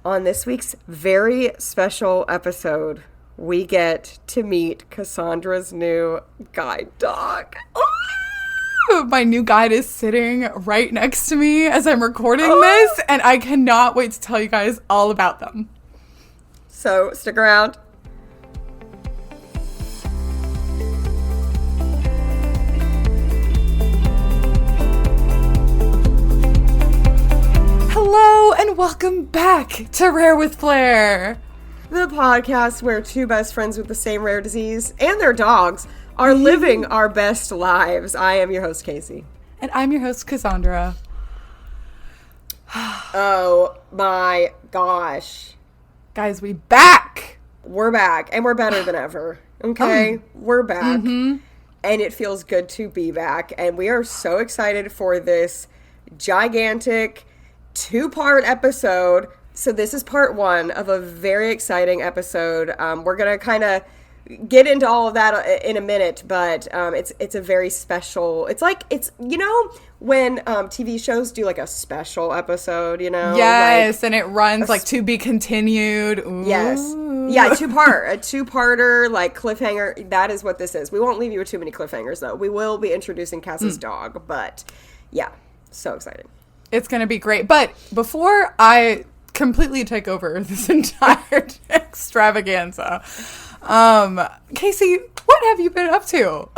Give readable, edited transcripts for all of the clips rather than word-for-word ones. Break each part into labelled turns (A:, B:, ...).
A: On this week's very special episode, we get to meet Cassandra's new guide dog.
B: My new guide is sitting right next to me as I'm recording this, and I cannot wait to tell you guys all about them.
A: So stick around.
B: Hello and welcome back to Rare with Flair,
A: The podcast where two best friends with the same rare disease and their dogs are living our best lives. I am your host, Casey.
B: And I'm your host, Cassandra.
A: Oh my gosh.
B: Guys, we back!
A: We're back, and we're better than ever. Okay? We're back. And it feels good to be back. And we are so excited for this gigantic two-part episode. So this is part one of a very exciting episode. We're going to kind of get into all of that in a minute, but it's a very special, it's you know when TV shows do like a special episode, you know?
B: Yes, like, and it runs like to be continued. Ooh.
A: Yes. Yeah, a two-parter, like cliffhanger. That is what this is. We won't leave you with too many cliffhangers, though. We will be introducing Cass's dog, but yeah, so exciting.
B: It's going to be great. But before I completely take over this entire extravaganza, Casey, what have you been up to?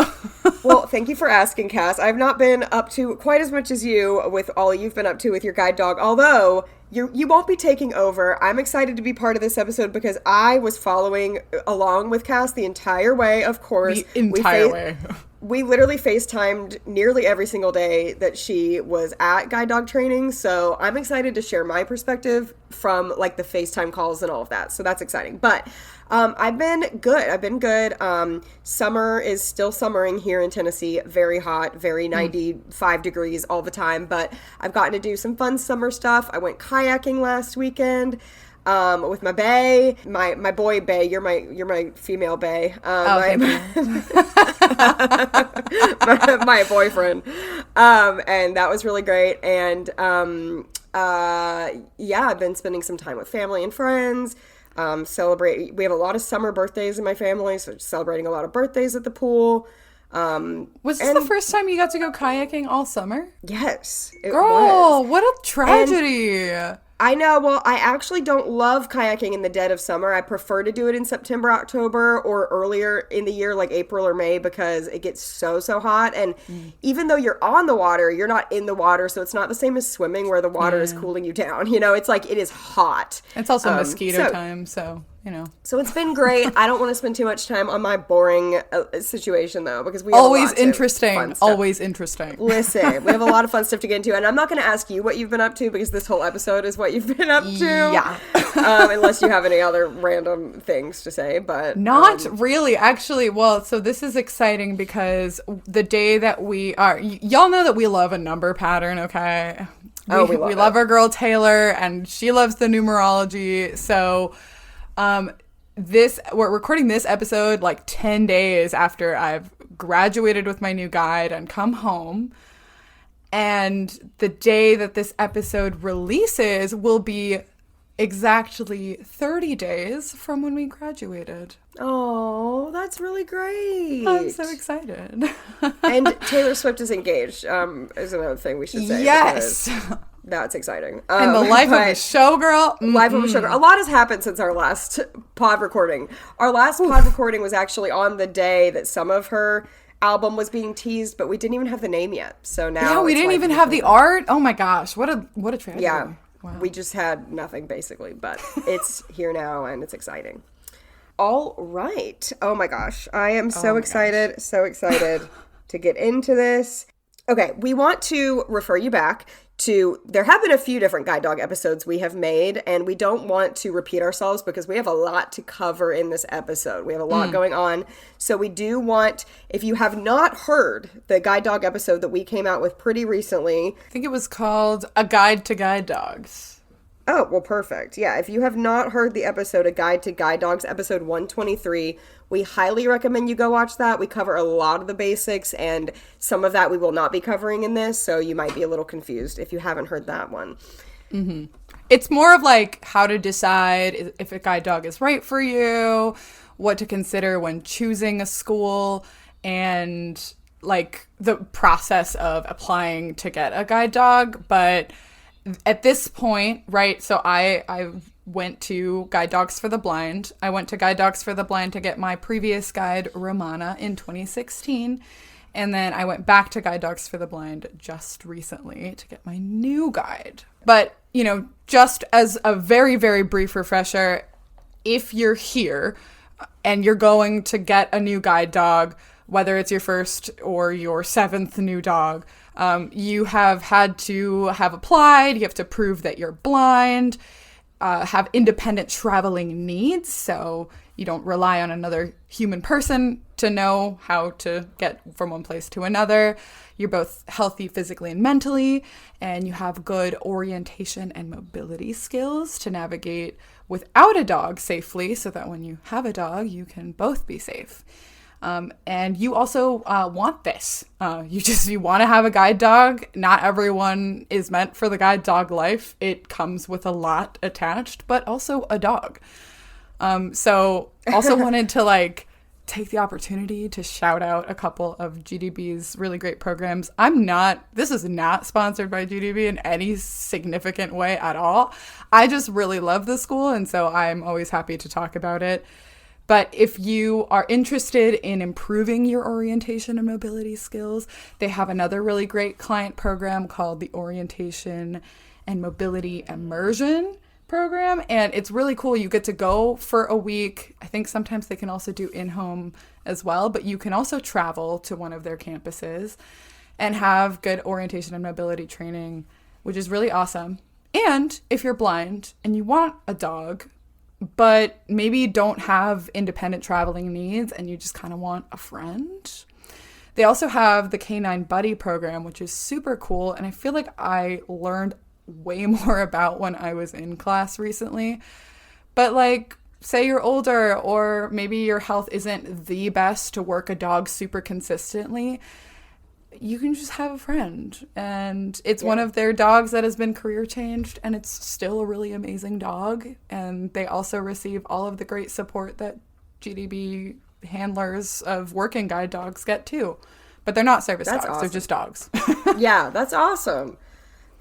A: Well, thank you for asking, Cass. I've not been up to quite as much as you with all you've been up to with your guide dog, although you won't be taking over. I'm excited to be part of this episode because I was following along with Cass the entire way, of course.
B: The entire way.
A: We literally FaceTimed nearly every single day that she was at guide dog training, so I'm excited to share my perspective from like the FaceTime calls and all of that, so that's exciting. But I've been good. Summer is still summering here in Tennessee, very hot, very 95 degrees all the time, but I've gotten to do some fun summer stuff. I went kayaking last weekend. With my bae, my boy bae, you're my female bae. My boyfriend. And that was really great. And, yeah, I've been spending some time with family and friends. We have a lot of summer birthdays in my family, so celebrating a lot of birthdays at the pool.
B: Was this the first time you got to go kayaking all summer?
A: Yes.
B: Girl, what a tragedy.
A: I know. Well, I actually don't love kayaking in the dead of summer. I prefer to do it in September, October, or earlier in the year, like April or May, because it gets so hot. And even though you're on the water, you're not in the water. So it's not the same as swimming where the water is cooling you down. You know, it's like it is hot.
B: It's also mosquito time. So, you know.
A: So it's been great. I don't want to spend too much time on my boring situation, though, because we have
B: always interesting. Always interesting.
A: Listen, we have a lot of fun stuff to get into. And I'm not going to ask you what you've been up to because this whole episode is what you've been up to.
B: Yeah.
A: Unless you have any other random things to say, but
B: not really. Actually, well, so this is exciting because the day that we are, y'all know that we love a number pattern, okay? We love our girl Taylor, and she loves the numerology. So, we're recording this episode like 10 days after I've graduated with my new guide and come home. And the day that this episode releases will be exactly 30 days from when we graduated.
A: Oh, that's really great.
B: I'm so excited.
A: And Taylor Swift is engaged, is another thing we should say.
B: Yes.
A: That's exciting.
B: And the life of a showgirl.
A: Life of a showgirl. A lot has happened since our last pod recording. Our last pod recording was actually on the day that some of her album was being teased, but we didn't even have the name yet. So now
B: we didn't even have the art. Oh my gosh, what a tragedy.
A: Yeah.
B: Wow.
A: We just had nothing basically, but it's here now and it's exciting. All right. Oh my gosh. I am so excited to get into this. Okay, we want to refer you back to, there have been a few different guide dog episodes we have made, and we don't want to repeat ourselves because we have a lot to cover in this episode. We have a lot going on. So we do want, if you have not heard the guide dog episode that we came out with pretty recently.
B: I think it was called A Guide to Guide Dogs.
A: Oh, well, perfect. Yeah, if you have not heard the episode, A Guide to Guide Dogs, episode 123, we highly recommend you go watch that. We cover a lot of the basics, and some of that we will not be covering in this, so you might be a little confused if you haven't heard that one.
B: Mm-hmm. It's more of like how to decide if a guide dog is right for you, what to consider when choosing a school, and like the process of applying to get a guide dog. But at this point, right, so I went to Guide Dogs for the Blind. I went to Guide Dogs for the Blind to get my previous guide, Romana, in 2016. And then I went back to Guide Dogs for the Blind just recently to get my new guide. But, you know, just as a very, very brief refresher, if you're here and you're going to get a new guide dog, whether it's your first or your seventh new dog, you have had to have applied. You have to prove that you're blind, have independent traveling needs, so you don't rely on another human person to know how to get from one place to another. You're both healthy physically and mentally, and you have good orientation and mobility skills to navigate without a dog safely, so that when you have a dog, you can both be safe. And you also want this. You want to have a guide dog. Not everyone is meant for the guide dog life. It comes with a lot attached, but also a dog. So also wanted to like take the opportunity to shout out a couple of GDB's really great programs. This is not sponsored by GDB in any significant way at all. I just really love the school, and so I'm always happy to talk about it. But if you are interested in improving your orientation and mobility skills, they have another really great client program called the Orientation and Mobility Immersion program. And it's really cool. You get to go for a week. I think sometimes they can also do in-home as well, but you can also travel to one of their campuses and have good orientation and mobility training, which is really awesome. And if you're blind and you want a dog, but maybe don't have independent traveling needs and you just kind of want a friend, they also have the Canine Buddy program, which is super cool. And I feel like I learned way more about when I was in class recently. But like, say you're older, or maybe your health isn't the best to work a dog super consistently, you can just have a friend. And it's one of their dogs that has been career changed, and it's still a really amazing dog. And they also receive all of the great support that GDB handlers of working guide dogs get too. But they're not service dogs. Awesome. They're just dogs.
A: Yeah, that's awesome.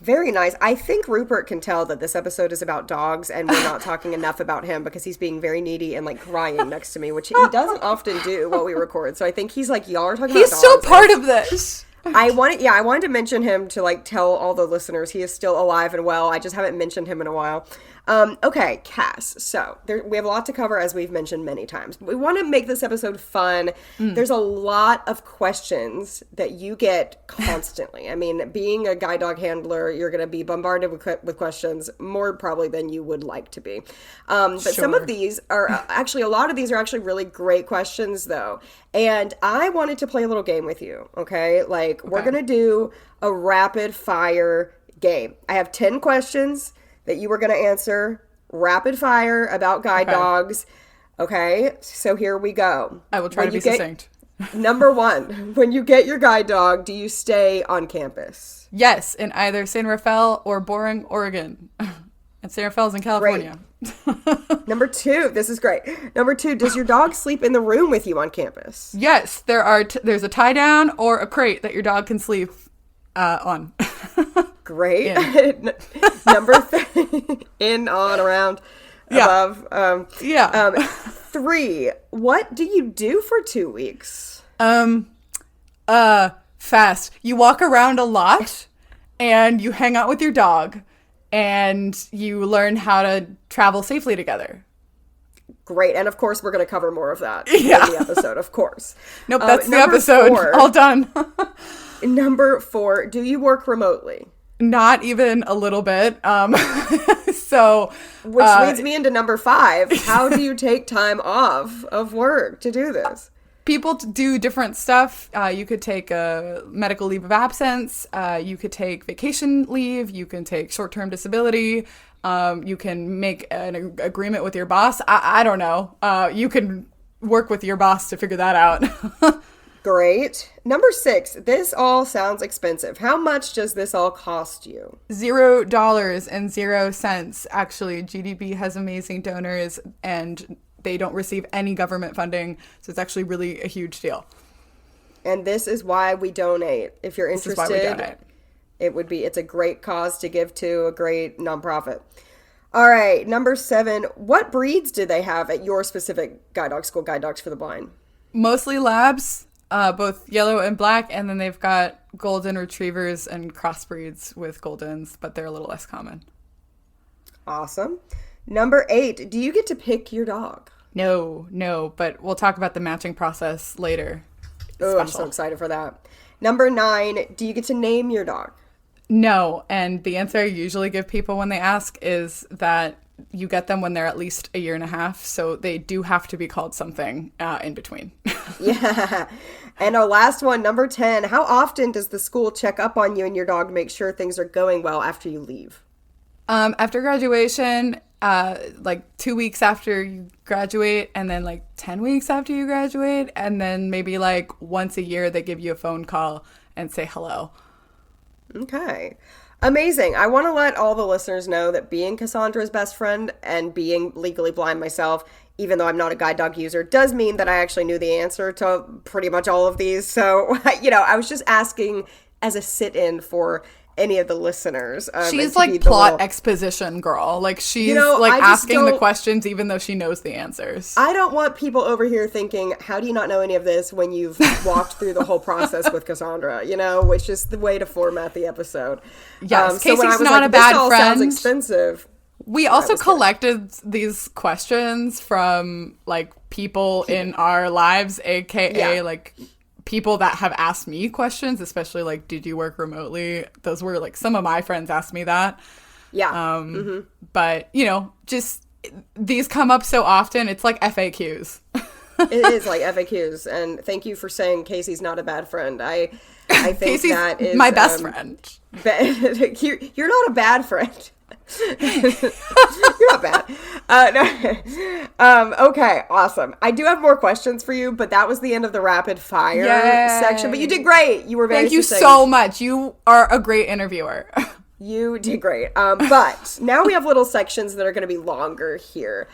A: Very nice. I think Rupert can tell that this episode is about dogs, and we're not talking enough about him because he's being very needy and like crying next to me, which he doesn't often do while we record. So I think he's like, y'all are talking about dogs.
B: He's still part of this.
A: I wanted to mention him to like tell all the listeners he is still alive and well. I just haven't mentioned him in a while. Okay, Cass. So we have a lot to cover, as we've mentioned many times. But we want to make this episode fun. There's a lot of questions that you get constantly. I mean, being a guide dog handler, you're going to be bombarded with questions more probably than you would like to be. But sure. Some of these are actually, a lot of these are actually really great questions, though. And I wanted to play a little game with you. Okay, we're going to do a rapid fire game. I have 10 questions that you were going to answer rapid fire about guide dogs. Okay, so here we go.
B: I will try to be succinct.
A: Number 1, when you get your guide dog, do you stay on campus?
B: Yes, in either San Rafael or Boring, Oregon. And San Rafael's in California.
A: Number 2, this is great. Number 2, does your dog sleep in the room with you on campus?
B: Yes, there's a tie down or a crate that your dog can sleep on.
A: Great. Number 3, in, on, around, above. 3, what do you do for 2 weeks?
B: Fast. You walk around a lot and you hang out with your dog and you learn how to travel safely together.
A: Great. And of course, we're going to cover more of that in the episode, of course.
B: Nope, that's the episode. 4, all done.
A: Number 4, do you work remotely?
B: Not even a little bit.
A: Which leads me into number 5. How do you take time off of work to do this?
B: People do different stuff. You could take a medical leave of absence. You could take vacation leave. You can take short-term disability. You can make an agreement with your boss. I don't know. You can work with your boss to figure that out.
A: Great. Number 6. This all sounds expensive. How much does this all cost you?
B: $0.00. Actually, GDB has amazing donors and they don't receive any government funding. So it's actually really a huge deal.
A: And this is why we donate. If you're interested,
B: this is why we donate.
A: It's a great cause to give to, a great nonprofit. All right, number 7. What breeds do they have at your specific guide dog school, Guide Dogs for the Blind?
B: Mostly labs, both yellow and black, and then they've got golden retrievers and crossbreeds with goldens, but they're a little less common.
A: Awesome. Number 8. Do you get to pick your dog?
B: No, but we'll talk about the matching process later.
A: Oh, I'm so excited for that. Number 9. Do you get to name your dog?
B: No, and the answer I usually give people when they ask is that you get them when they're at least a year and a half, so they do have to be called something in between.
A: Yeah. And our last one, number 10. How often does the school check up on you and your dog to make sure things are going well after you leave?
B: After graduation, like 2 weeks after you graduate, and then like 10 weeks after you graduate, and then maybe like once a year they give you a phone call and say hello.
A: Okay. Amazing. I want to let all the listeners know that being Cassandra's best friend and being legally blind myself, even though I'm not a guide dog user, does mean that I actually knew the answer to pretty much all of these. So, I was just asking as a sit-in for any of the listeners.
B: She's like plot exposition girl. Like she's like asking the questions even though she knows the answers.
A: I don't want people over here thinking, how do you not know any of this when you've walked through the whole process with Cassandra, which is the way to format the episode.
B: Yes, Casey's not a bad friend.
A: Sounds expensive.
B: We also collected these questions from like people in our lives, aka like people that have asked me questions, especially like, did you work remotely? Those were like some of my friends asked me that.
A: Yeah.
B: But, just these come up so often. It's like FAQs.
A: It is like FAQs. And thank you for saying Casey's not a bad friend. I think
B: Casey's
A: that is
B: my best friend.
A: You're not a bad friend. You're not bad. No. Okay, awesome. I do have more questions for you, but that was the end of the rapid fire section. But you did great. You were very
B: Thank you
A: succinct.
B: so much. You are a great interviewer.
A: You did great. But now we have little sections that are going to be longer here.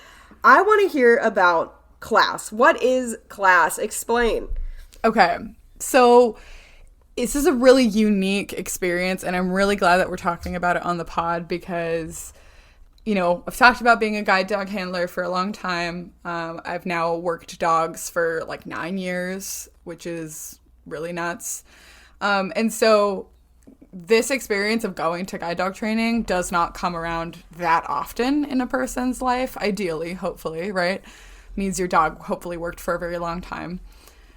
A: I want to hear about class. What is class? Explain.
B: Okay, so this is a really unique experience, and I'm really glad that we're talking about it on the pod because, I've talked about being a guide dog handler for a long time. I've now worked dogs for like 9 years, which is really nuts. And so this experience of going to guide dog training does not come around that often in a person's life. Ideally, hopefully, right? Means your dog hopefully worked for a very long time.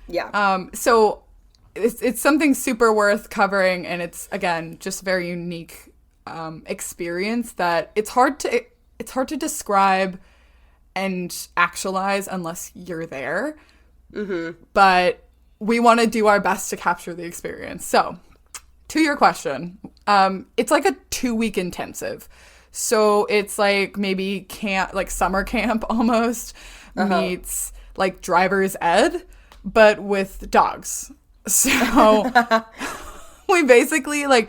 A: Yeah.
B: So it's something super worth covering, and it's again just a very unique experience that it's hard to describe and actualize unless you're there. But we want to do our best to capture the experience. So to your question, it's like a 2-week intensive. So it's like maybe camp, like summer camp almost, meets like driver's ed, but with dogs. So we basically like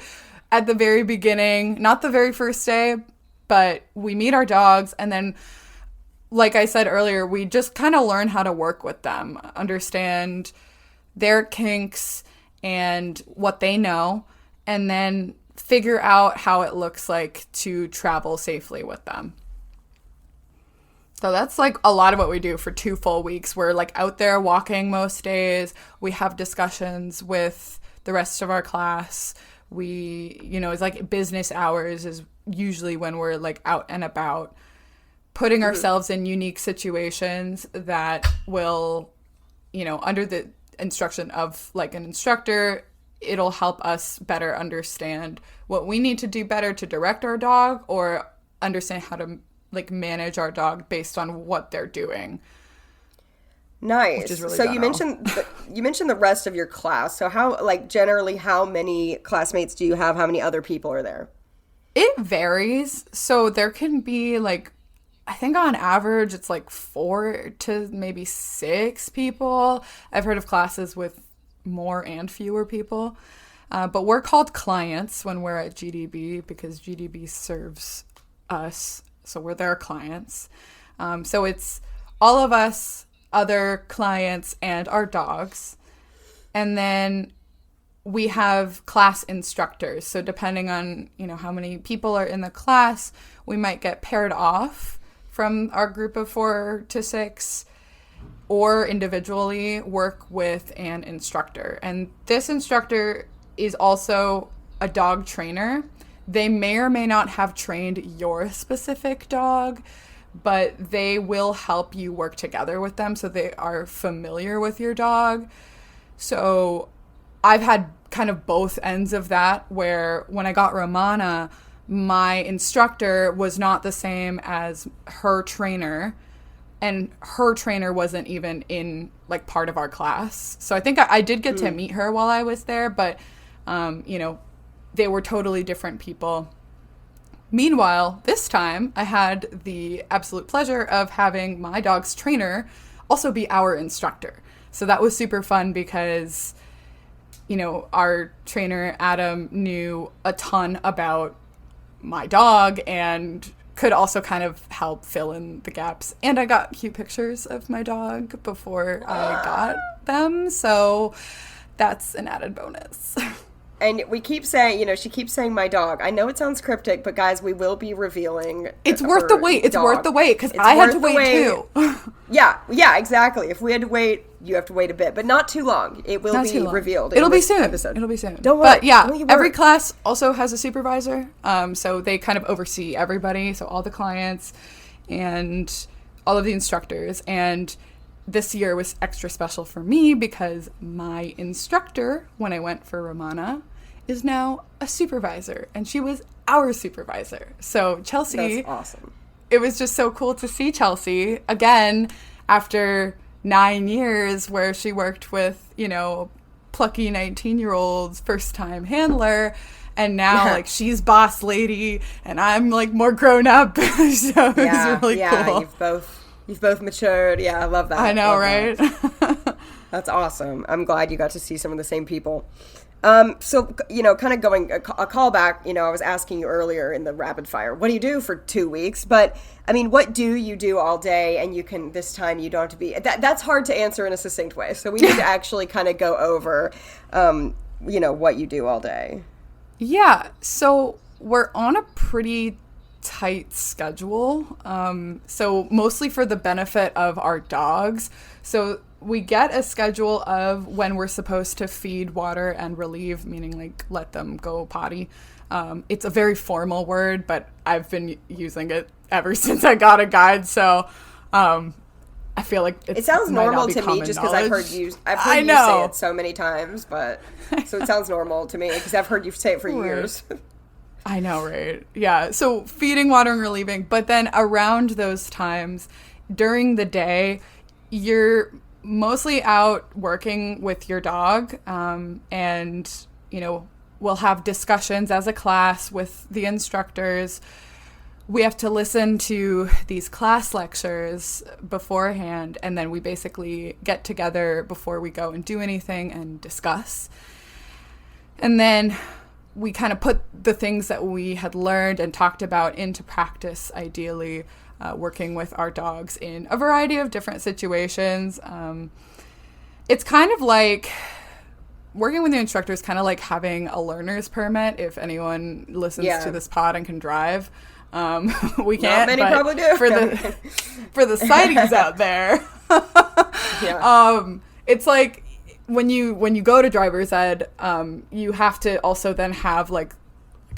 B: at the very beginning, not the very first day, but we meet our dogs, and then like I said earlier, we just kind of learn how to work with them, understand their kinks and what they know, and then figure out how it looks like to travel safely with them. So that's like a lot of what we do for 2 full weeks. We're like out there walking most days. We have discussions with the rest of our class. We, it's like business hours is usually when we're like out and about, putting ourselves in unique situations that will, under the instruction of like an instructor, it'll help us better understand what we need to do better to direct our dog or understand how to like manage our dog based on what they're doing.
A: Nice.
B: Which is really
A: so you mentioned the rest of your class. So generally how many classmates do you have? How many other people are there?
B: It varies. So there can be like, I think on average it's like 4 to maybe 6 people. I've heard of classes with more and fewer people. But we're called clients when we're at GDB because GDB serves us. So we're their clients. So it's all of us, other clients, and our dogs. And then we have class instructors. So depending on, how many people are in the class, we might get paired off from our group of 4 to 6 or individually work with an instructor. And this instructor is also a dog trainer. They may or may not have trained your specific dog, but they will help you work together with them so they are familiar with your dog. So I've had kind of both ends of that, where when I got Romana, my instructor was not the same as her trainer, and her trainer wasn't even in like part of our class. So I think I did get to meet her while I was there, but they were totally different people. Meanwhile, this time I had the absolute pleasure of having my dog's trainer also be our instructor. So that was super fun because, our trainer, Adam, knew a ton about my dog and could also kind of help fill in the gaps. And I got cute pictures of my dog before I got them. So that's an added bonus.
A: And we keep saying, she keeps saying my dog. I know it sounds cryptic, but guys, we will be revealing
B: It's worth the wait. It's worth the wait because I had to wait too.
A: Yeah, exactly. If we had to wait, you have to wait a bit, but not too long. It will be revealed.
B: It'll be soon. It'll be soon.
A: Don't worry.
B: But yeah, every class also has a supervisor. So they kind of oversee everybody. So all the clients and all of the instructors. And this year was extra special for me because my instructor, when I went for Romana, is now a supervisor, and she was our supervisor. So Chelsea,
A: that's awesome.
B: It was just so cool to see Chelsea again after 9 years where she worked with, plucky 19-year-olds, first-time handler, and now like she's boss lady and I'm like more grown up. So it was really cool. You've both matured. Yeah, I love that. I know, right?
A: That's awesome. I'm glad you got to see some of the same people. So, kind of going a callback, I was asking you earlier in the rapid fire, what do you do for 2 weeks? But I mean, what do you do all day? And this time you don't have to be, that's hard to answer in a succinct way. So we need to actually kind of go over, what you do all day.
B: Yeah. So we're on a pretty tight schedule. So mostly for the benefit of our dogs. So we get a schedule of when we're supposed to feed, water, and relieve, meaning like let them go potty. It's a very formal word, but I've been using it ever since I got a guide. So I feel like
A: it sounds normal to me just because I've heard you say it so many times, but so it sounds normal to me because I've heard you say it for years.
B: I know, right? Yeah. So feeding, watering, relieving, but then around those times during the day, you're mostly out working with your dog, and we'll have discussions as a class with the instructors. We have to listen to these class lectures beforehand, and then we basically get together before we go and do anything and discuss. And then we kind of put the things that we had learned and talked about into practice, ideally, working with our dogs in a variety of different situations. It's kind of like working with the instructor is kind of like having a learner's permit. If anyone listens to this pod and can drive, we can't.
A: Not many probably do.
B: For the sightings out there, it's like when you go to driver's ed, you have to also then have like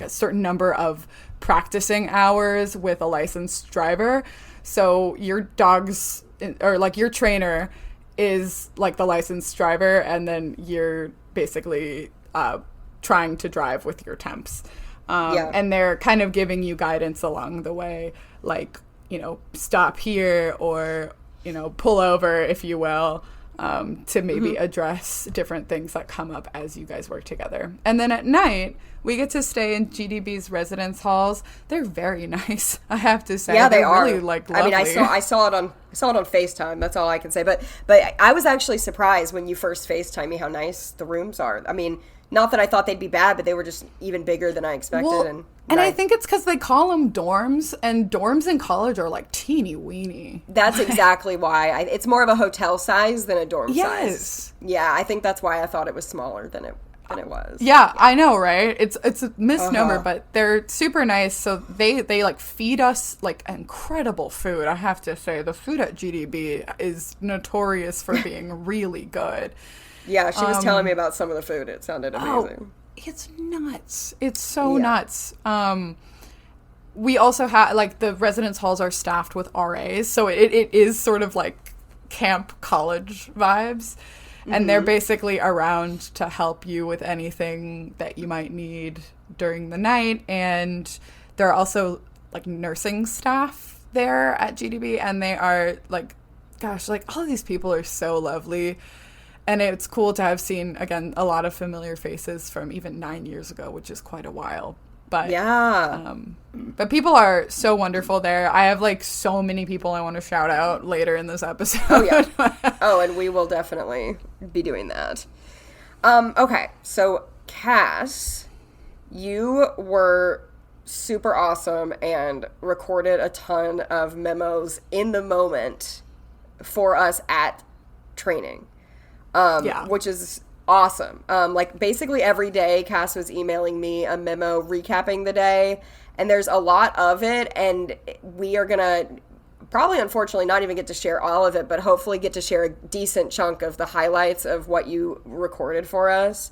B: a certain number of practicing hours with a licensed driver. So your dog's or like your trainer is like the licensed driver, and then you're basically trying to drive with your temps. And they're kind of giving you guidance along the way, like, stop here or, pull over, if you will. to maybe
A: Hmm.
B: address different things that come up as you guys work together. And then at night, we get to stay in GDB's residence halls. They're very nice, I have to say.
A: Yeah, they
B: They're really
A: are.
B: like
A: I mean,
B: lovely.
A: I saw it on FaceTime. That's all I can say. But I was actually surprised when you first FaceTime me how nice the rooms are. I mean, not that I thought they'd be bad, but they were just even bigger than I expected.
B: Well, and I think it's because they call them dorms, and dorms in college are like teeny weeny.
A: that's exactly why. It's more of a hotel size than a dorm size.
B: Yes.
A: Yeah, I think that's why I thought it was smaller than it was.
B: Yeah, I know, right? It's a misnomer,
A: Uh-huh.
B: but they're super nice. So they like feed us like incredible food. I have to say, the food at GDB is notorious for being really good.
A: Yeah, she was telling me about some of the food. It sounded
B: Oh,
A: amazing.
B: it's nuts. It's so
A: Yeah.
B: nuts. We also have like the residence halls are staffed with RAs, so it is sort of like camp college vibes. And they're basically around to help you with anything that you might need during the night. And there are also like nursing staff there at GDB, and they are like, gosh, like all of these people are so lovely. And it's cool to have seen, again, a lot of familiar faces from even 9 years ago, which is quite a while. But
A: Yeah.
B: but people are so wonderful there. I have like so many people I want to shout out later in this episode.
A: Oh yeah. Oh, and we will definitely be doing that. Okay, so Cass, you were super awesome and recorded a ton of memos in the moment for us at training,
B: Yeah.
A: which is awesome. Like basically every day, Cass was emailing me a memo recapping the day, and there's a lot of it, and we are gonna probably unfortunately not even get to share all of it, but hopefully get to share a decent chunk of the highlights of what you recorded for us.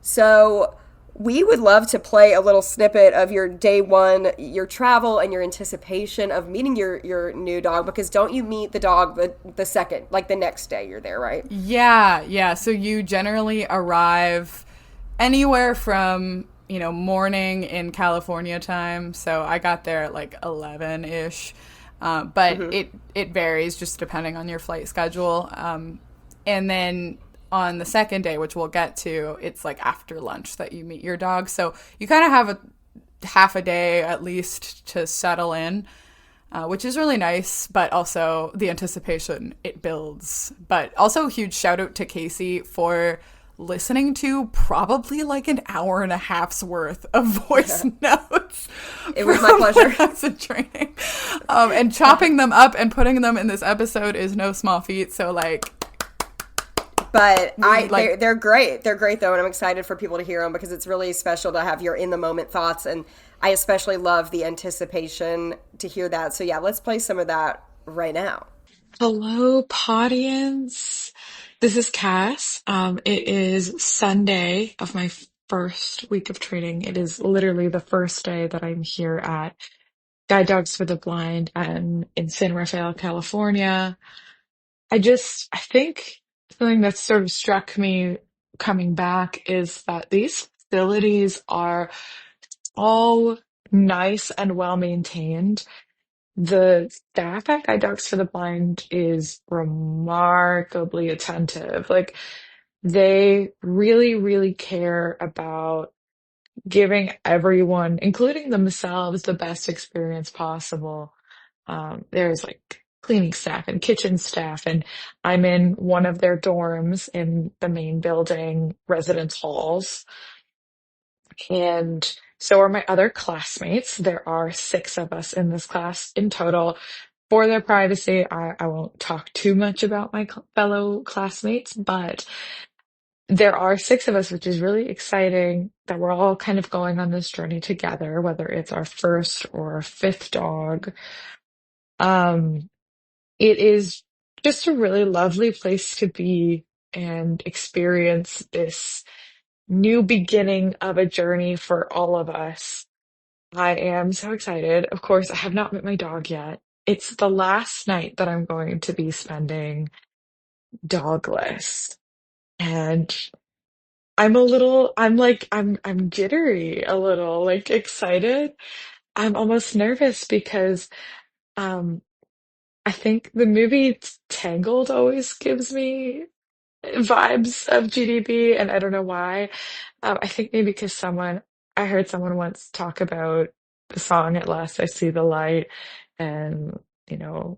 A: So we would love to play a little snippet of your day one, your travel, and your anticipation of meeting your new dog. Because don't you meet the dog the second, like the next day you're there, right?
B: Yeah, yeah. So you generally arrive anywhere from, morning in California time. So I got there at like 11-ish. But it varies just depending on your flight schedule. And then on the second day, which we'll get to, it's like after lunch that you meet your dog. So you kind of have a half a day at least to settle in, which is really nice, but also the anticipation it builds. But also, huge shout out to Casey for listening to probably like an hour and a half's worth of voice notes.
A: It was my pleasure.
B: When I was in training. And chopping them up and putting them in this episode is no small feat. So, like,
A: But
B: like
A: they're great. They're great though, and I'm excited for people to hear them because it's really special to have your in the moment thoughts, and I especially love the anticipation to hear that. So yeah, let's play some of that right now.
C: Hello, Podians. This is Cass. It is Sunday of my first week of training. It is literally the first day that I'm here at Guide Dogs for the Blind and in San Rafael, California. I think something that sort of struck me coming back is that these facilities are all nice and well maintained. The staff at Guide Dogs for the Blind is remarkably attentive. Like, they really, really care about giving everyone, including themselves, the best experience possible. There's like cleaning staff and kitchen staff, and I'm in one of their dorms in the main building, residence halls. And so are my other classmates. There are 6 of us in this class in total. For their privacy, I won't talk too much about my fellow classmates, but there are 6 of us, which is really exciting that we're all kind of going on this journey together, whether it's our first or our fifth dog. Um, it is just a really lovely place to be and experience this new beginning of a journey for all of us. I am so excited. Of course, I have not met my dog yet. It's the last night that I'm going to be spending dogless. And I'm jittery a little, like excited. I'm almost nervous because um I think the movie Tangled always gives me vibes of GDB, and I don't know why. I think maybe because I heard someone once talk about the song "At Last I See the Light," and you know,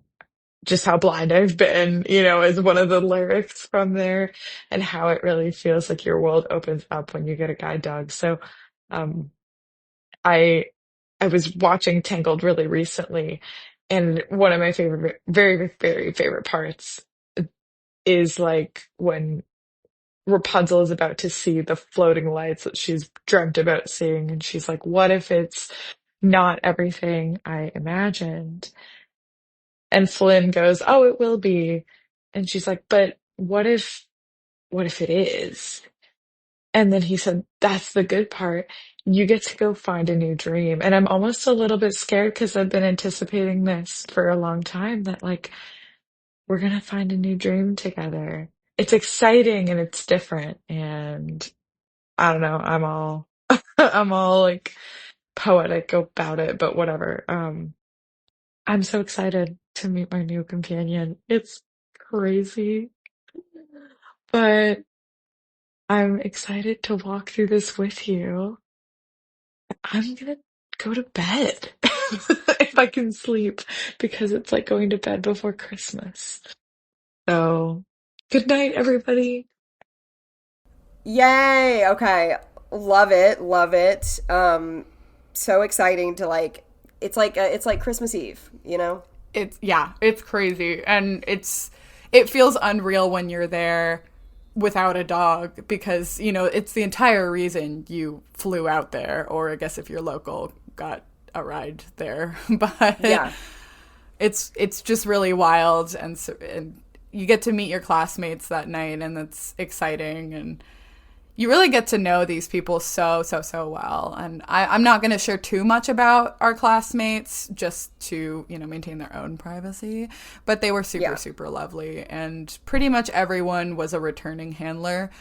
C: just how blind I've been, is one of the lyrics from there, and how it really feels like your world opens up when you get a guide dog. So, um, I I was watching Tangled really recently, and one of my favorite, very, very favorite parts is like when Rapunzel is about to see the floating lights that she's dreamt about seeing, and she's like, "What if it's not everything I imagined?" And Flynn goes, "Oh, it will be." And she's like, "But what if it is?" And then he said, "That's the good part. You get to go find a new dream." And I'm almost a little bit scared because I've been anticipating this for a long time that like we're gonna find a new dream together. It's exciting and it's different. And I don't know, I'm all like poetic about it, but whatever. I'm so excited to meet my new companion. It's crazy, but I'm excited to walk through this with you. I'm gonna go to bed if I can sleep because it's like going to bed before Christmas. So, good night, everybody.
A: Yay. Okay. Love it. Love it. So exciting to like it's like Christmas Eve, you know?
B: It's crazy, and it feels unreal when you're there without a dog, because it's the entire reason you flew out there, or I guess if you're local, got a ride there. But
A: Yeah.
B: it's just really wild, and you get to meet your classmates that night, and that's exciting, and you really get to know these people so well. And I'm not going to share too much about our classmates, just to maintain their own privacy, but they were super
A: Yeah.
B: super lovely, and pretty much everyone was a returning handler.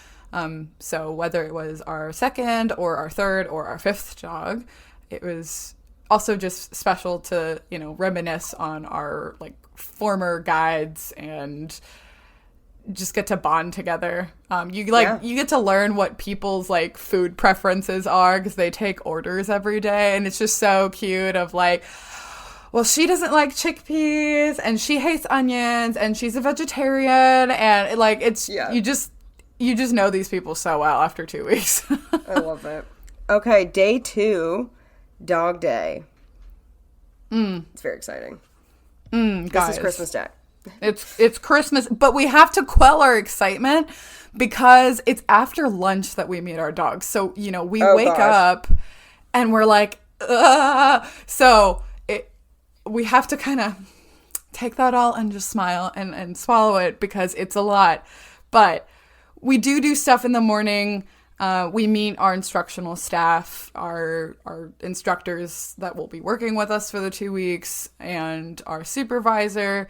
B: So whether it was our second or our third or our fifth dog, it was also just special to reminisce on our like former guides and just get to bond together.
A: Yeah.
B: You get to learn what people's like food preferences are, because they take orders every day, and it's just so cute. Of like, well, she doesn't like chickpeas, and she hates onions, and she's a vegetarian, and like it's
A: Yeah.
B: you just know these people so well after 2 weeks.
A: I love it. Okay, day 2, dog day. It's very exciting. This
B: Guys,
A: is Christmas Day.
B: It's Christmas, but we have to quell our excitement because it's after lunch that we meet our dogs. So, we
A: Oh
B: wake
A: gosh.
B: up and we're like, ugh. So we have to kind of take that all and just smile and swallow it, because it's a lot. But we do stuff in the morning. We meet our instructional staff, our instructors that will be working with us for the 2 weeks, and our supervisor.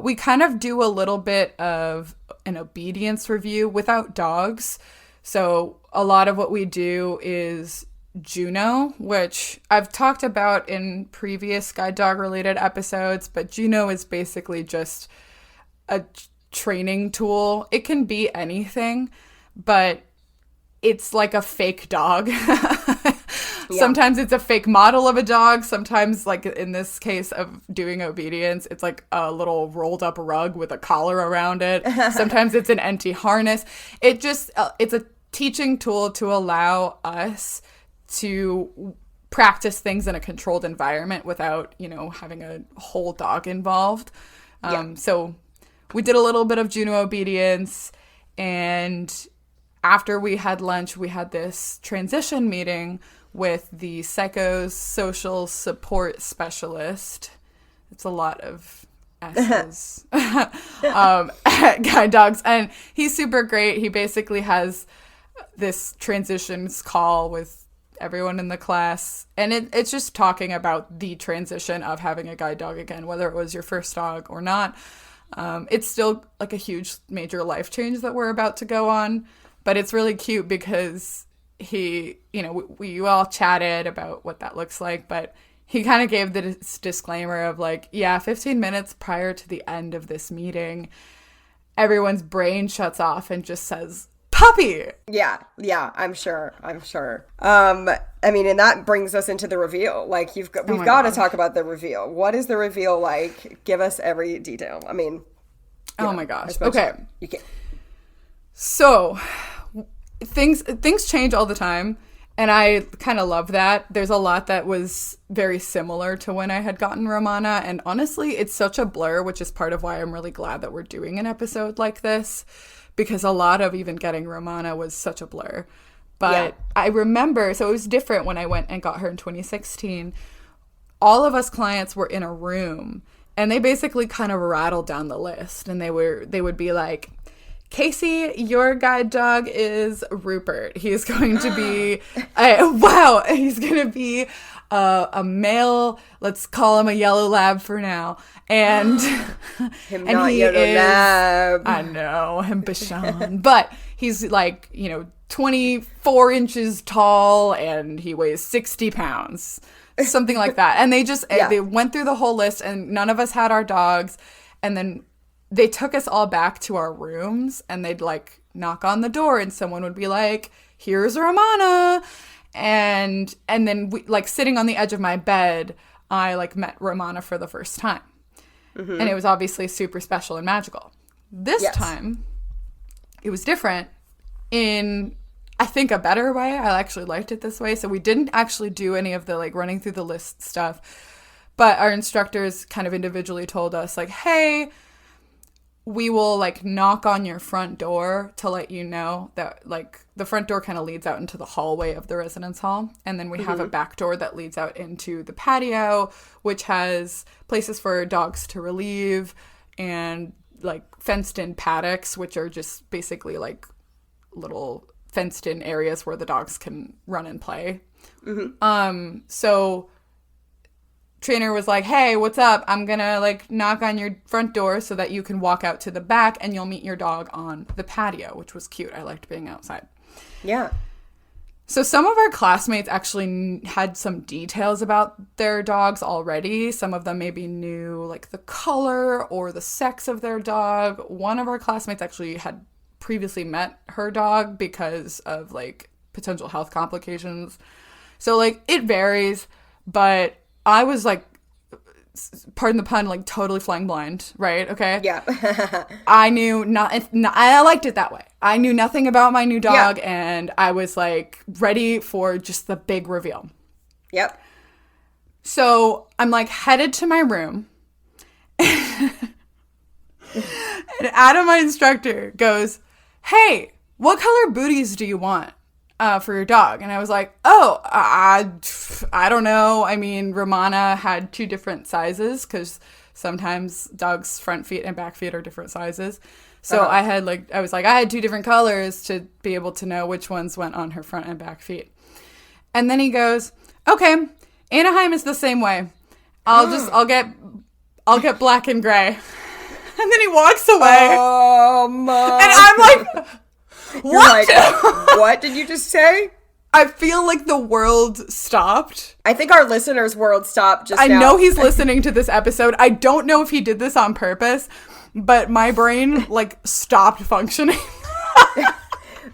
B: We kind of do a little bit of an obedience review without dogs. So a lot of what we do is Juno, which I've talked about in previous guide dog related episodes, but Juno is basically just a training tool. It can be anything, but it's like a fake dog. Sometimes it's a fake model of a dog. Sometimes, like in this case of doing obedience, it's like a little rolled up rug with a collar around it. Sometimes it's an empty harness. It's a teaching tool to allow us to practice things in a controlled environment without, having a whole dog involved. So we did a little bit of Juno obedience, and after we had lunch, we had this transition meeting with the psychosocial support specialist. It's a lot of S's. Guide dogs. And he's super great. He basically has this transitions call with everyone in the class. And it's just talking about the transition of having a guide dog again, whether it was your first dog or not. It's still like a huge major life change that we're about to go on. But it's really cute because we all chatted about what that looks like, but he kind of gave this disclaimer of like, yeah, 15 minutes prior to the end of this meeting, everyone's brain shuts off and just says, puppy.
A: Yeah, I'm sure. I mean, and that brings us into the reveal. Like, we've got to talk about the reveal. What is the reveal like? Give us every detail. I mean,
B: my gosh. Okay.
A: You can.
B: So, things change all the time, and I kind of love that. There's a lot that was very similar to when I had gotten Romana, and honestly, it's such a blur, which is part of why I'm really glad that we're doing an episode like this, because a lot of even getting Romana was such a blur. But I remember, so it was different when I went and got her in 2016. All of us clients were in a room, and they basically kind of rattled down the list, and they would be like, Casey, your guide dog is Rupert. He's going to be, he's going to be a male, let's call him a yellow lab for now. And,
A: him and not he yellow is, lab.
B: I know, him Bashan. But he's like, 24 inches tall, and he weighs 60 pounds. Something like that. And they went through the whole list, and none of us had our dogs. And then they took us all back to our rooms, and they'd like knock on the door, and someone would be like, here's Romana. And then we, like, sitting on the edge of my bed, I like met Romana for the first time. Mm-hmm. And it was obviously super special and magical. This time it was different in, I think, a better way. I actually liked it this way. So we didn't actually do any of the like running through the list stuff, but our instructors kind of individually told us like, hey, we will like knock on your front door to let you know that like the front door kind of leads out into the hallway of the residence hall. And then we have a back door that leads out into the patio, which has places for dogs to relieve and like fenced in paddocks, which are just basically like little fenced in areas where the dogs can run and play. So trainer was like, hey, what's up? I'm gonna like knock on your front door so that you can walk out to the back and you'll meet your dog on the patio, which was cute. I liked being outside.
A: Yeah.
B: So some of our classmates actually had some details about their dogs already. Some of them maybe knew like the color or the sex of their dog. One of our classmates actually had previously met her dog because of like potential health complications. So like it varies, but I was like, pardon the pun, like totally flying blind, right? Okay.
A: Yeah.
B: I knew I liked it that way. I knew nothing about my new dog, and I was like ready for just the big reveal.
A: Yep.
B: So I'm like headed to my room, and Adam, my instructor, goes, hey, what color booties do you want for your dog? And I was like, oh, I don't know. I mean, Romana had 2 different sizes because sometimes dogs' front feet and back feet are different sizes. So I had 2 different colors to be able to know which ones went on her front and back feet. And then he goes, okay, Anaheim is the same way. I'll get black and gray. And then he walks away.
A: Oh my.
B: And I'm like, what?
A: You're like, what did you just say?
B: I feel like the world stopped.
A: I think our listeners' world stopped just
B: now. I know he's
A: listening
B: listening to this episode. I don't know if he did this on purpose, but my brain like stopped functioning.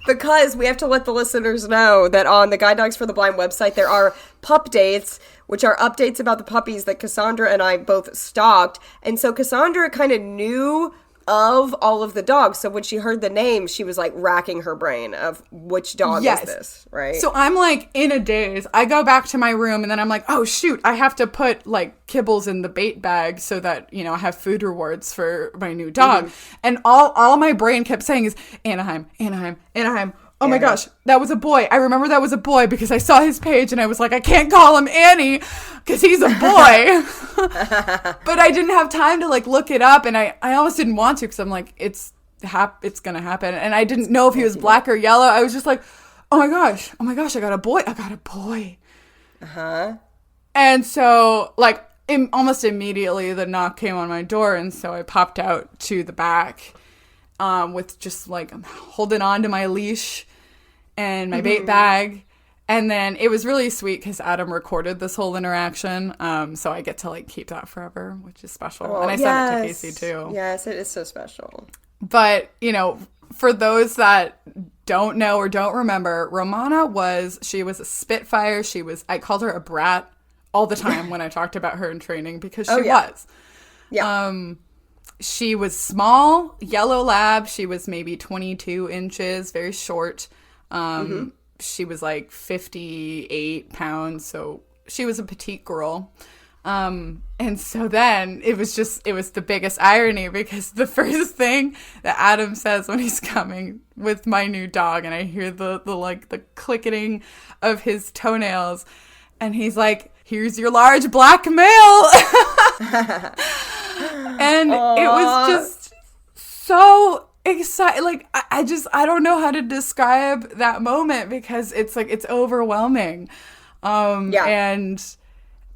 A: Because we have to let the listeners know that on the Guide Dogs for the Blind website, there are pup dates, which are updates about the puppies that Cassandra and I both stalked. And so Cassandra kind of knew of all of the dogs. So when she heard the name, she was like racking her brain of which dog is this, right?
B: So I'm like in a daze. I go back to my room and then I'm like, oh shoot, I have to put like kibbles in the bait bag so that, I have food rewards for my new dog. And all my brain kept saying is Anaheim, Anaheim, Anaheim. Oh my gosh, that was a boy. I remember that was a boy because I saw his page and I was like, I can't call him Annie because he's a boy. But I didn't have time to like look it up, and I almost didn't want to because I'm like, it's going to happen. And I didn't know if he was black or yellow. I was just like, oh my gosh, I got a boy.
A: Uh-huh.
B: And so like almost immediately the knock came on my door, and so I popped out to the back with just like I'm holding on to my leash and my bait bag. And then it was really sweet because Adam recorded this whole interaction. So I get to like keep that forever, which is special. And I sent it to Casey too.
A: Yes, it is so special.
B: But, you know, for those that don't know or don't remember, Romana she was a Spitfire. I called her a brat all the time when I talked about her in training because she was.
A: Yeah.
B: She was small, yellow lab. She was maybe 22 inches, very short. She was like 58 pounds, so she was a petite girl. And so then it was the biggest irony because the first thing that Adam says when he's coming with my new dog, and I hear the clicking of his toenails, and he's like, "Here's your large black male." And it was just so exciting. Like, I don't know how to describe that moment because it's like, it's overwhelming. And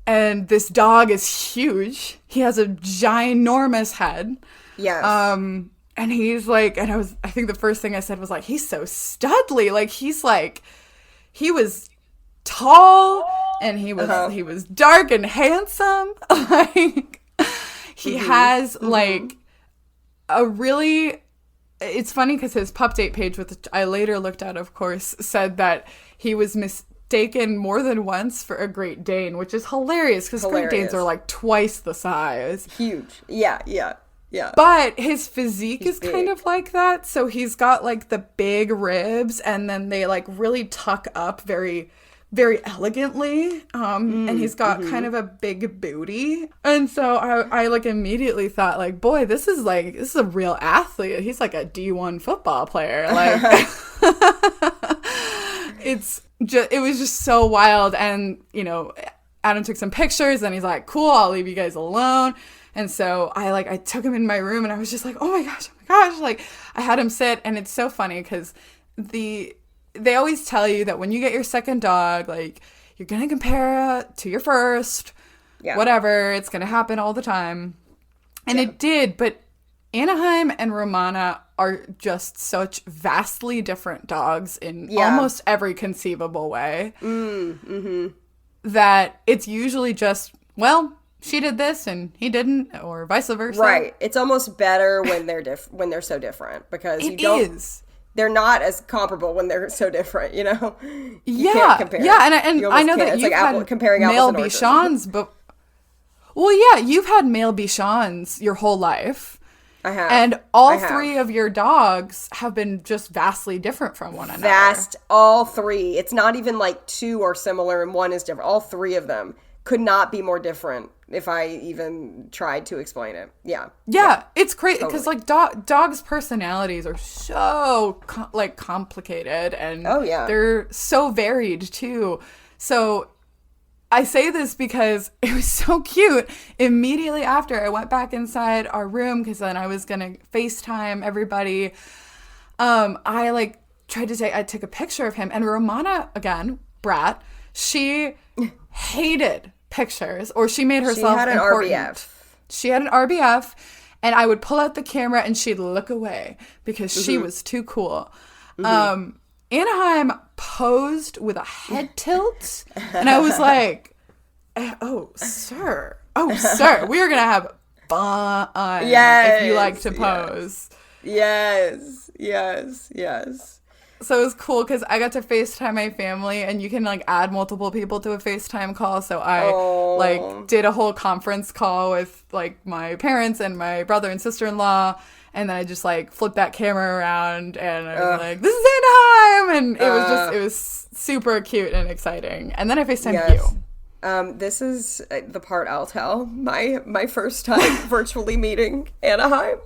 B: this dog is huge. He has a ginormous head.
A: Yes.
B: And he's like, I think the first thing I said was like, he's so studly. Like, he was tall and he was dark and handsome. Like, he has like a really, it's funny because his pup date page, which I later looked at, of course, said that he was mistaken more than once for a Great Dane, which is hilarious because Great Danes are like twice the size.
A: Huge. Yeah.
B: But his physique is
A: big.
B: kind of like that. So he's got like the big ribs and then they like really tuck up very, very elegantly. And he's got kind of a big booty. And so I like immediately thought like, boy, this is a real athlete. He's like a D1 football player. Like, it was just so wild. And, you know, Adam took some pictures and he's like, cool, I'll leave you guys alone. And so I took him in my room and I was just like, oh my gosh. Like, I had him sit, and it's so funny because they always tell you that when you get your second dog, like, you're going to compare it to your first, whatever. It's going to happen all the time. And it did. But Anaheim and Romana are just such vastly different dogs in almost every conceivable way that it's usually just, well, she did this and he didn't, or vice versa.
A: Right. It's almost better when they're so different because they're not as comparable when they're so different, you know? You can't compare.
B: Yeah, and I know that
A: it's
B: you've
A: like
B: had
A: comparing
B: male
A: apples and
B: Bichons, but you've had male Bichons your whole life.
A: I have.
B: And all three of your dogs have been just vastly different from one another.
A: All three. It's not even like two are similar and one is different. All three of them could not be more different if I even tried to explain it. Yeah,
B: it's crazy because like dogs' personalities are so complicated and they're so varied too. So I say this because it was so cute. Immediately after I went back inside our room because then I was gonna FaceTime everybody. I took a picture of him, and Romana, again, brat, she hated pictures, or she made herself important. She had an RBF, and I would pull out the camera and she'd look away because she was too cool. Anaheim posed with a head tilt, and I was like, oh sir, we are gonna have fun if you like to pose.
A: Yes.
B: So it was cool because I got to FaceTime my family, and you can like add multiple people to a FaceTime call. So I did a whole conference call with like my parents and my brother and sister-in-law. And then I just like flipped that camera around and I was like, this is Anaheim. And it was super cute and exciting. And then I FaceTimed you.
A: This is the part I'll tell. My first time virtually meeting Anaheim.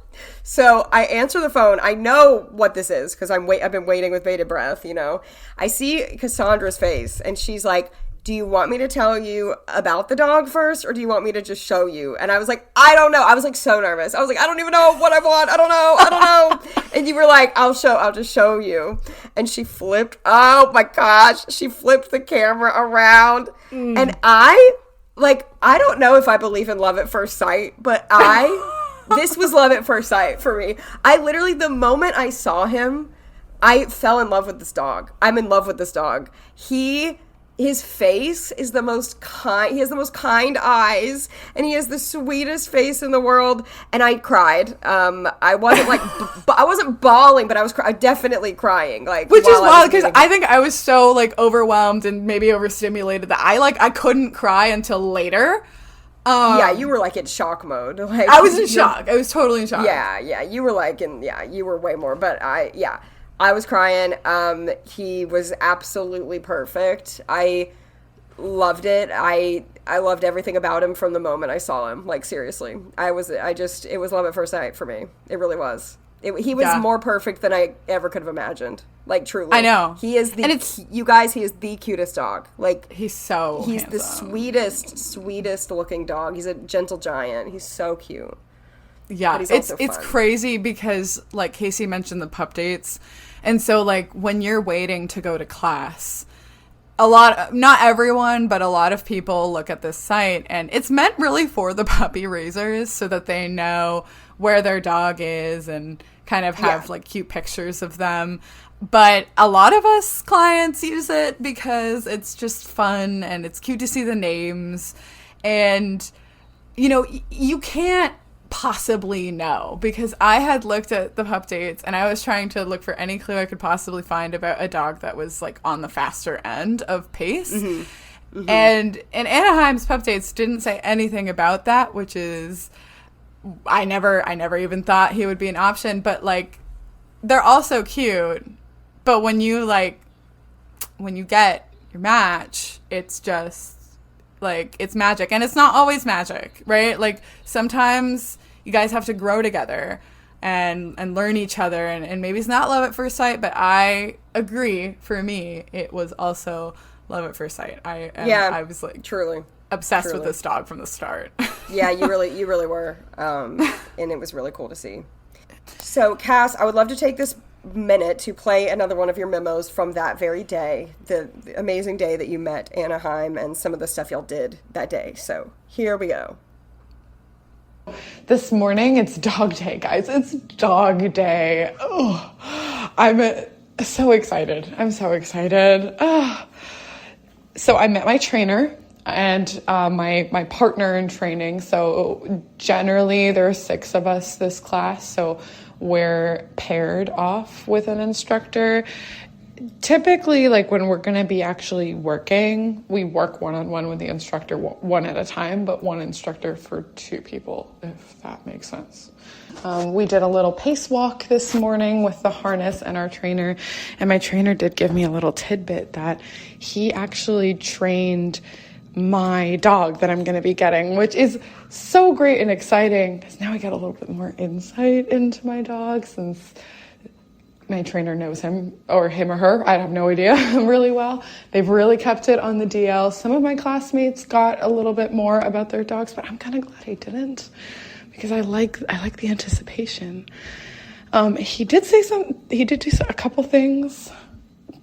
A: So I answer the phone. I know what this is because I've been waiting with bated breath, you know. I see Cassandra's face and she's like, do you want me to tell you about the dog first or do you want me to just show you? And I was like, I don't know. I was like so nervous. I was like, I don't even know what I want. I don't know. And you were like, I'll just show you. And she flipped. Oh my gosh. She flipped the camera around. And I don't know if I believe in love at first sight, but this was love at first sight for me. I literally, the moment I saw him, I fell in love with this dog. I'm in love with this dog. He his face is the most kind. He has the most kind eyes, and he has the sweetest face in the world. And I cried. I wasn't like, I wasn't bawling, but I was definitely crying. Like,
B: which is
A: while
B: wild because
A: meeting
B: I
A: him.
B: think I was so like overwhelmed and maybe overstimulated that I couldn't cry until later.
A: Yeah, you were like in shock mode. Like,
B: I was in shock. I was totally in shock.
A: Yeah, you were like you were way more. But I was crying. He was absolutely perfect. I loved it. I loved everything about him from the moment I saw him. Like, seriously, it was love at first sight for me. It really was. He was more perfect than I ever could have imagined. Like, truly.
B: I know.
A: He is you guys, he is the cutest dog. Like,
B: he's
A: the
B: handsome.
A: sweetest looking dog. He's a gentle giant. He's so cute.
B: Yeah,
A: But he's
B: it's
A: also fun.
B: crazy because like Casey mentioned the pup dates, and so like when you're waiting to go to class, not everyone, but a lot of people look at this site, and it's meant really for the puppy raisers so that they know where their dog is and kind of have like cute pictures of them. But a lot of us clients use it because it's just fun and it's cute to see the names, and you know, you can't possibly know, because I had looked at the pup dates and I was trying to look for any clue I could possibly find about a dog that was like on the faster end of pace. And Anaheim's pup dates didn't say anything about that, which is I never even thought he would be an option. But like, they're also cute, but when you get your match, it's just like, it's magic. And it's not always magic, right? Like, sometimes you guys have to grow together and learn each other, and maybe it's not love at first sight, but I agree, for me it was also love at first sight. I was like
A: Truly
B: obsessed with this dog from the start.
A: Yeah, you really were. And it was really cool to see. So, Cass, I would love to take this minute to play another one of your memos from that very day, the amazing day that you met Anaheim and some of the stuff y'all did that day. So, here we go.
C: This morning, it's dog day, guys. It's dog day. Oh, I'm so excited. I'm so excited. So I met my trainer and my partner in training. So generally there are 6 of us this class. So we're paired off with an instructor. Typically, like when we're going to be actually working, we work one-on-one with the instructor, one at a time, but one instructor for 2 people, if that makes sense. We did a little pace walk this morning with the harness and our trainer, and my trainer did give me a little tidbit that he actually trained my dog that I'm going to be getting, which is so great and exciting because now I get a little bit more insight into my dog since my trainer knows him or her. I have no idea really well. They've really kept it on the DL. Some of my classmates got a little bit more about their dogs, but I'm kind of glad I didn't because I like the anticipation. He did do a couple things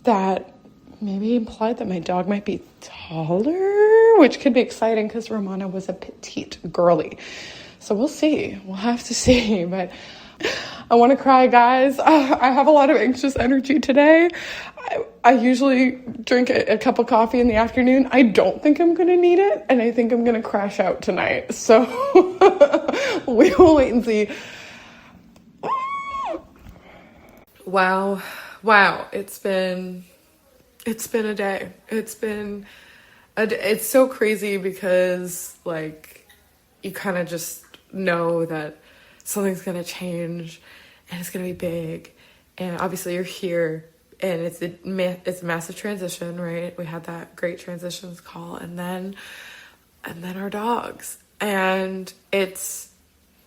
C: that maybe implied that my dog might be taller, which could be exciting because Romana was a petite girly. So we'll see. We'll have to see. But I want to cry, guys. I have a lot of anxious energy today. I usually drink a cup of coffee in the afternoon. I don't think I'm going to need it, and I think I'm going to crash out tonight. So we will wait and see. Wow. It's been a day. It's so crazy because like you kind of just know that something's going to change and it's going to be big. And obviously you're here and it's a massive transition, right? We had that great transitions call and then our dogs. And it's,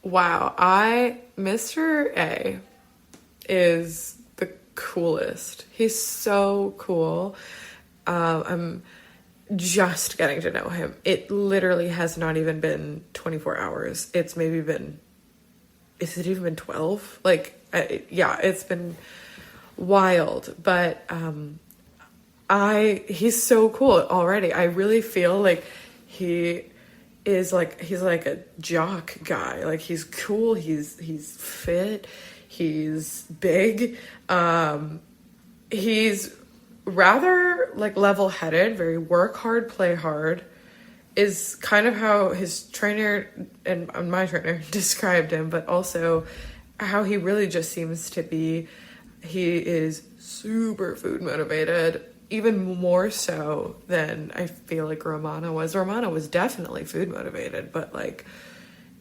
C: wow. Mr. A is the coolest. He's so cool. I'm just getting to know him. It literally has not even been 24 hours. Has it even been 12? It's been wild, but he's so cool already. I really feel like he's like a jock guy. Like he's cool, he's fit, he's big, he's
D: rather like level-headed, very work hard, play hard, is kind of how his trainer and my trainer described him, but also how he really just seems to be. He is super food motivated, even more so than I feel like Romana was. Romana was definitely food motivated, but like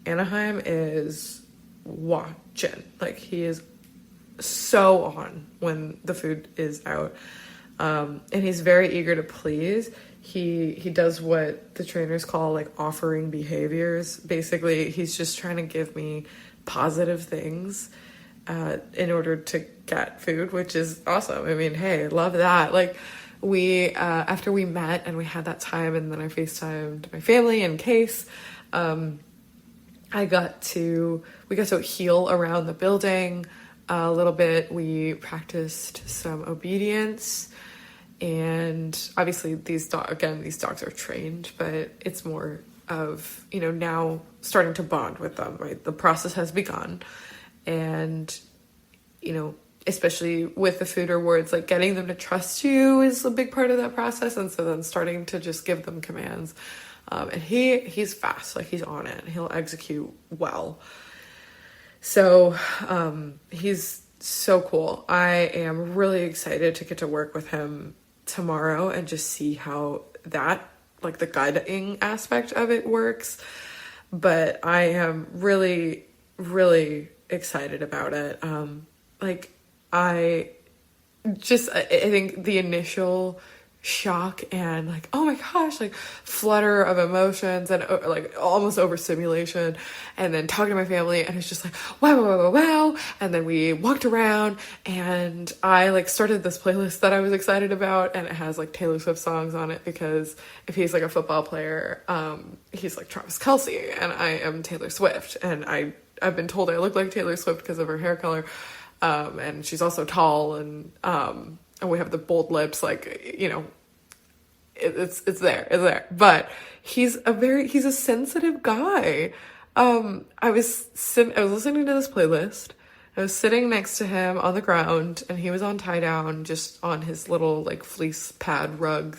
D: Anaheim is watching. Like he is so on when the food is out. And he's very eager to please. He does what the trainers call like offering behaviors. Basically, he's just trying to give me positive things in order to get food, which is awesome. I mean, hey, love that. Like we after we met and we had that time, and then I FaceTimed my family in case, we got to heel around the building a little bit. We practiced some obedience, and obviously these dogs are trained, but it's more of, now starting to bond with them, right? The process has begun, and especially with the food rewards, like getting them to trust you is a big part of that process. And so then starting to just give them commands. And he's fast, like he's on it, he'll execute well. So he's so cool. I am really excited to get to work with him tomorrow and just see how that, like the guiding aspect of it works. But I am really, really excited about it. I think the initial shock and like, oh my gosh, like flutter of emotions and like almost overstimulation, and then talking to my family, and it's just like wow. And then we walked around, and I like started this playlist that I was excited about, and it has like Taylor Swift songs on it, because if he's like a football player, he's like Travis Kelce, and I am Taylor Swift, and I've been told I look like Taylor Swift because of her hair color, and she's also tall, and we have the bold lips, like, it's there. But he's a sensitive guy. I was listening to this playlist. I was sitting next to him on the ground, and he was on tie down, just on his little like fleece pad rug,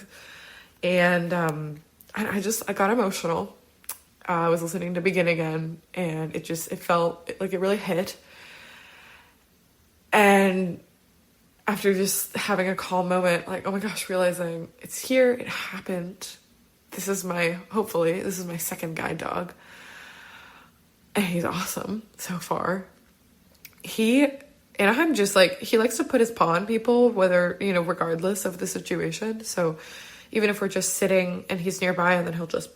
D: and I got emotional. I was listening to Begin Again, and it felt like it really hit. And after just having a calm moment, like, oh my gosh, realizing it's here, it happened. This is my second guide dog. And he's awesome so far. I'm just like, he likes to put his paw on people, whether, regardless of the situation. So even if we're just sitting and he's nearby, and then he'll just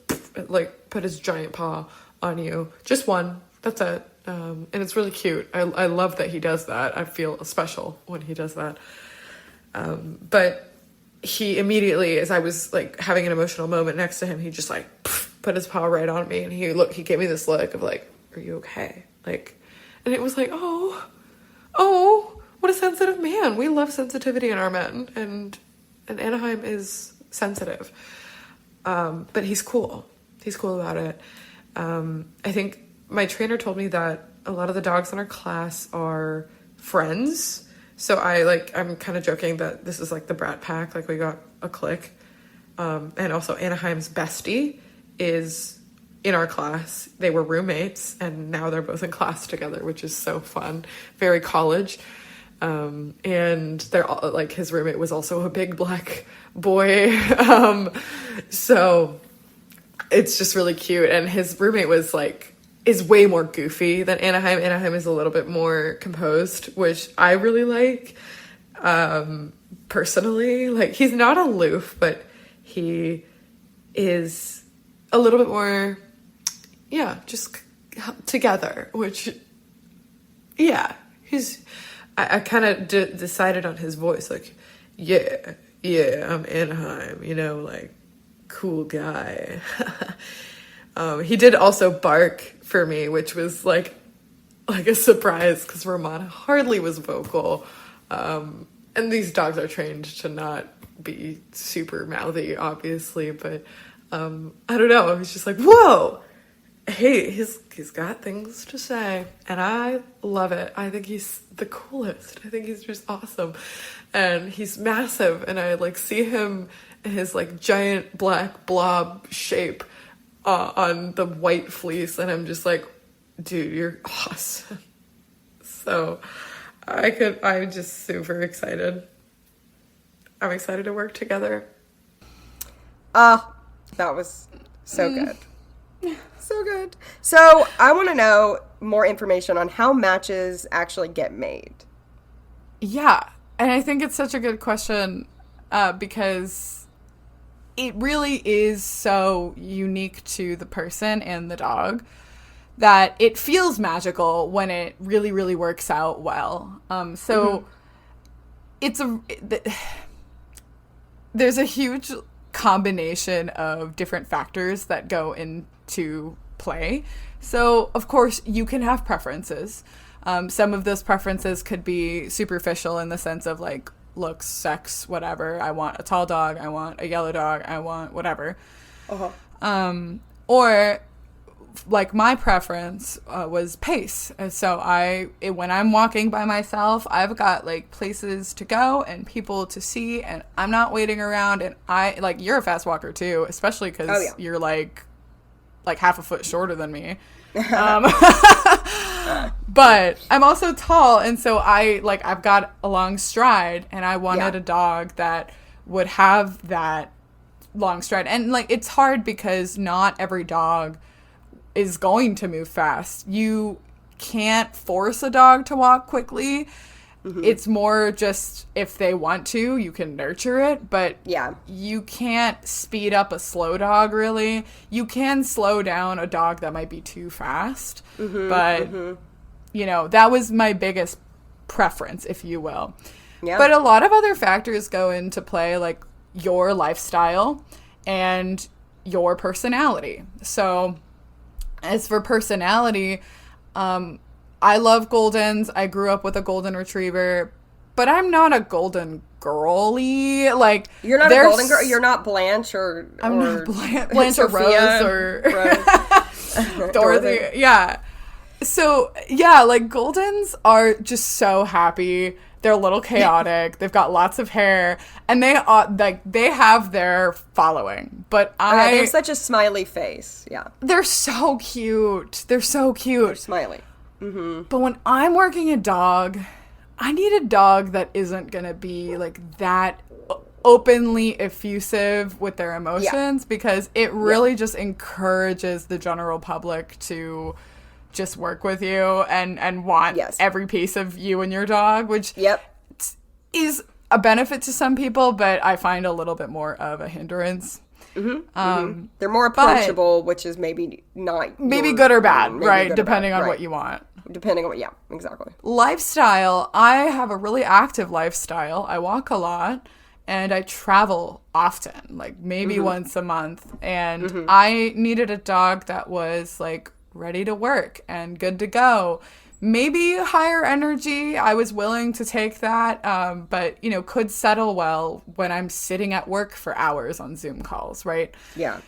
D: like put his giant paw on you. Just one. That's it. And it's really cute. I love that he does that. I feel special when he does that. But he immediately, as I was like having an emotional moment next to him, he just like put his paw right on me, and he gave me this look of like, are you okay? Like, and it was like, oh, what a sensitive man. We love sensitivity in our men, and Anaheim is sensitive. But he's cool. He's cool about it. I think my trainer told me that a lot of the dogs in our class are friends. So I'm kind of joking that this is like the brat pack, like we got a clique. And also Anaheim's bestie is in our class. They were roommates, and now they're both in class together, which is so fun. Very college. And they're all, like, his roommate was also a big black boy. So it's just really cute. And his roommate is way more goofy than Anaheim. Anaheim is a little bit more composed, which I really like. Personally, like, he's not aloof, but he is a little bit more, just together, which, I kind of decided on his voice, like, yeah, I'm Anaheim, like, cool guy. He did also bark for me, which was like a surprise, because Romana hardly was vocal. And these dogs are trained to not be super mouthy, obviously, but I don't know. I was just like, whoa! he's got things to say, and I love it. I think he's the coolest. I think he's just awesome, and he's massive. And I like see him in his like giant black blob shape on the white fleece, and I'm just like, dude, you're awesome. So I'm just super excited. I'm excited to work together.
A: That was so good. So good. So I want to know more information on how matches actually get made.
B: Yeah, and I think it's such a good question because it really is so unique to the person and the dog that it feels magical when it really, really works out well. There's a huge combination of different factors that go into play. So, of course, you can have preferences. Some of those preferences could be superficial in the sense of like looks, sex, whatever. I want a tall dog. I want a yellow dog. I want whatever. Or like my preference was pace. And so when I'm walking by myself, I've got like places to go and people to see, and I'm not waiting around. And you're a fast walker too, especially because you're like half a foot shorter than me. But I'm also tall, and so I've got a long stride, and I wanted a dog that would have that long stride. And like it's hard because not every dog is going to move fast. You can't force a dog to walk quickly. It's more just if they want to, you can nurture it, but you can't speed up a slow dog really. You can slow down a dog that might be too fast, but you know, that was my biggest preference, if you will. But a lot of other factors go into play, like your lifestyle and your personality. So as for personality, I love Goldens. I grew up with a Golden Retriever, but I'm not a Golden girly. Like
A: you're not a Golden girl. You're not Blanche or
B: I'm not Blanche or Rose or Dorothy. Yeah. So yeah, like Goldens are just so happy. They're a little chaotic. They've got lots of hair, and they have their following. But
A: they have such a smiley face. Yeah,
B: they're so cute. They're so cute.
A: They're smiley.
B: But when I'm working a dog, I need a dog that isn't gonna be like that openly effusive with their emotions, because it really just encourages the general public to just work with you and want every piece of you and your dog, which is a benefit to some people, but I find a little bit more of a hindrance.
A: They're more approachable, which is maybe not
B: good or bad, right? Depending on what you want.
A: Depending on what, exactly.
B: Lifestyle. I have a really active lifestyle. I walk a lot and I travel often, like maybe once a month. And I needed a dog that was like ready to work and good to go. Maybe higher energy. I was willing to take that, but, you know, could settle well when I'm sitting at work for hours on Zoom calls, right?
A: Yeah.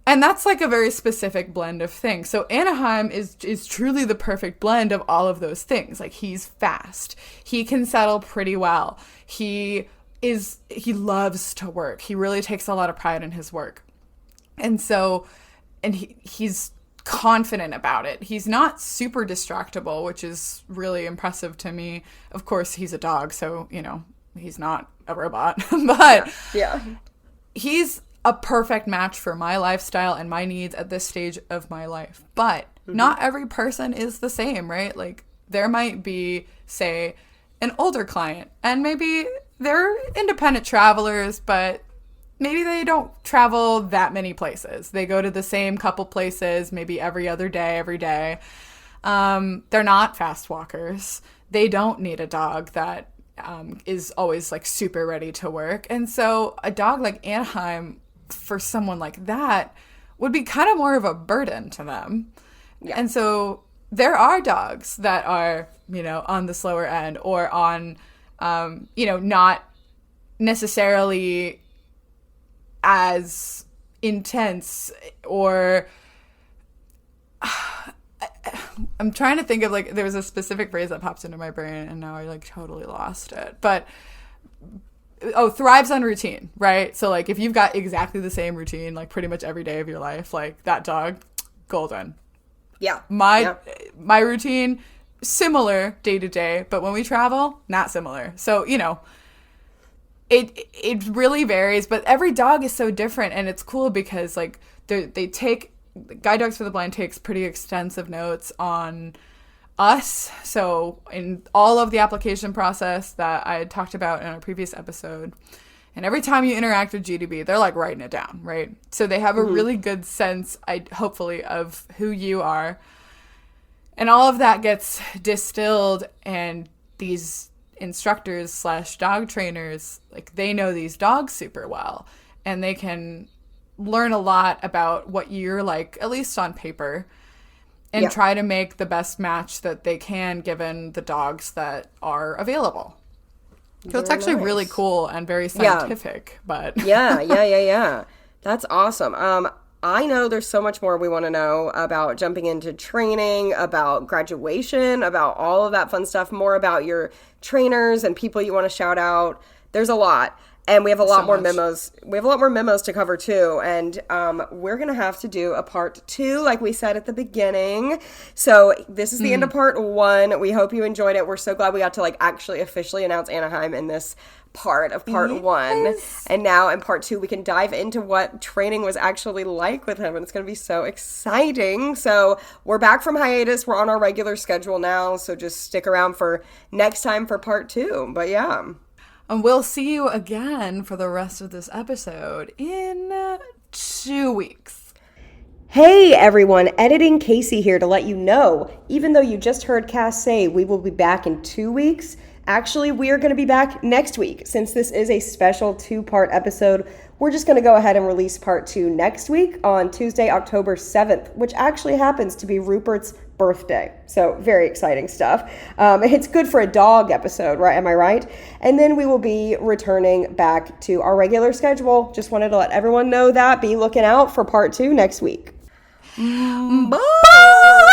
B: And that's like a very specific blend of things. So Anaheim is truly the perfect blend of all of those things. Like he's fast. He can settle pretty well. He loves to work. He really takes a lot of pride in his work. And so, and he's confident about it. He's not super distractible, which is really impressive to me. Of course, he's a dog, so, you know, he's not a robot. But he's a perfect match for my lifestyle and my needs at this stage of my life. But not every person is the same, right? Like there might be, say, an older client, and maybe they're independent travelers, but maybe they don't travel that many places. They go to the same couple places, maybe every other day, every day. They're not fast walkers. They don't need a dog that is always like super ready to work. And so a dog like Anaheim, for someone like that, would be kind of more of a burden to them. Yeah. And so there are dogs that are, you know, on the slower end or on, you know, not necessarily as intense or I'm trying to think of like, there was a specific phrase that pops into my brain and now I like totally lost it. But thrives on routine, right? So like if you've got exactly the same routine like pretty much every day of your life, like that dog, golden.
A: Yeah.
B: My routine, similar day to day, but when we travel, not similar. So, you know, it really varies, but every dog is so different, and it's cool because like they take Guide Dogs for the Blind takes pretty extensive notes on us. So in all of the application process that I had talked about in our previous episode, and every time you interact with GDB, they're like writing it down, right? So they have a really good sense, hopefully, of who you are. And all of that gets distilled, and these instructors / dog trainers, like they know these dogs super well, and they can learn a lot about what you're like, at least on paper, and try to make the best match that they can given the dogs that are available. So it's actually really cool and very scientific, but
A: yeah. That's awesome. I know there's so much more we want to know about jumping into training, about graduation, about all of that fun stuff, more about your trainers and people you want to shout out. There's a lot. And we have a lot more memos. We have a lot more memos to cover too. And we're going to have to do a part 2, like we said at the beginning. So this is the end of part 1. We hope you enjoyed it. We're so glad we got to like actually officially announce Anaheim in this part of part 1. And now in part 2, we can dive into what training was actually like with him. And it's going to be so exciting. So we're back from hiatus. We're on our regular schedule now. So just stick around for next time for part 2. But yeah.
B: And we'll see you again for the rest of this episode in 2 weeks.
A: Hey everyone, Editing Casey here to let you know, even though you just heard Cass say we will be back in 2 weeks, actually we are going to be back next week. Since this is a special 2-part episode, we're just going to go ahead and release part 2 next week on Tuesday, October 7th, which actually happens to be Rupert's birthday. So very exciting stuff. It's good for a dog episode, right? Am I right? And then we will be returning back to our regular schedule. Just wanted to let everyone know that. Be looking out for part 2 next week.
B: Bye!